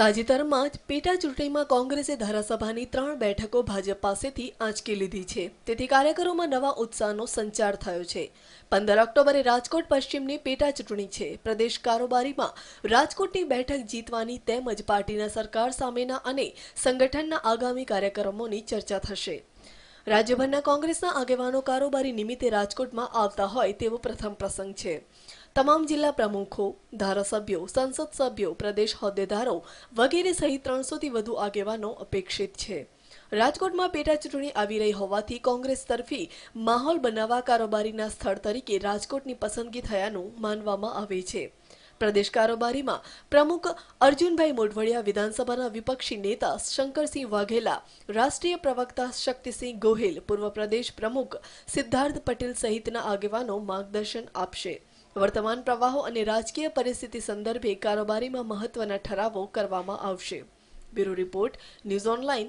તાજેતરમાં જ પેટા ચૂંટણીમાં કોંગ્રેસે ધારાસભાની 3 બેઠકો ભાજપ પાસેથી આંચકી લીધી છે, તેથી કાર્યકરોમાં નવા ઉત્સાહનો સંચાર થયો છે। 15 ઓક્ટોબરે રાજકોટ પશ્ચિમની પેટા ચૂંટણી છે। પ્રદેશ કારોબારીમાં રાજકોટની બેઠક જીતવાની તેમજ પાર્ટીના સરકાર સામેના અને સંગઠનના આગામી કાર્યક્રમોની ચર્ચા થશે। રાજ્યભરના કોંગ્રેસના આગેવાનો કારોબારી નિમિત્તે રાજકોટમાં આવતા હોય તેવો પ્રથમ પ્રસંગ છે। તમામ જિલ્લા પ્રમુખો, ધારાસભ્યો, સંસદ સભ્યો, પ્રદેશ હોદ્દેદારો વગેરે સહિત 300થી વધુ આગેવાનો અપેક્ષિત છે। રાજકોટમાં પેટા ચૂંટણી આવી રહી હોવાથી કોંગ્રેસ તરફી માહોલ બનાવવા કારોબારીના સ્થળ તરીકે રાજકોટની પસંદગી થયાનું માનવામાં આવે છે। પ્રદેશ કારોબારીમાં પ્રમુખ અર્જુનભાઈ મોઢવાડિયા, વિધાનસભાના વિપક્ષી નેતા શંકરસિંહ વાઘેલા, રાષ્ટ્રીય પ્રવક્તા શક્તિસિંહ ગોહિલ, પૂર્વ પ્રદેશ પ્રમુખ સિદ્ધાર્થ પટેલ સહિતના આગેવાનો માર્ગદર્શન આપશે। વર્તમાન પ્રવાહો અને રાજકીય પરિસ્થિતિ સંદર્ભે કારોબારીમાં મહત્વના ઠરાવો કરવામાં આવશે। Bureau report, news online,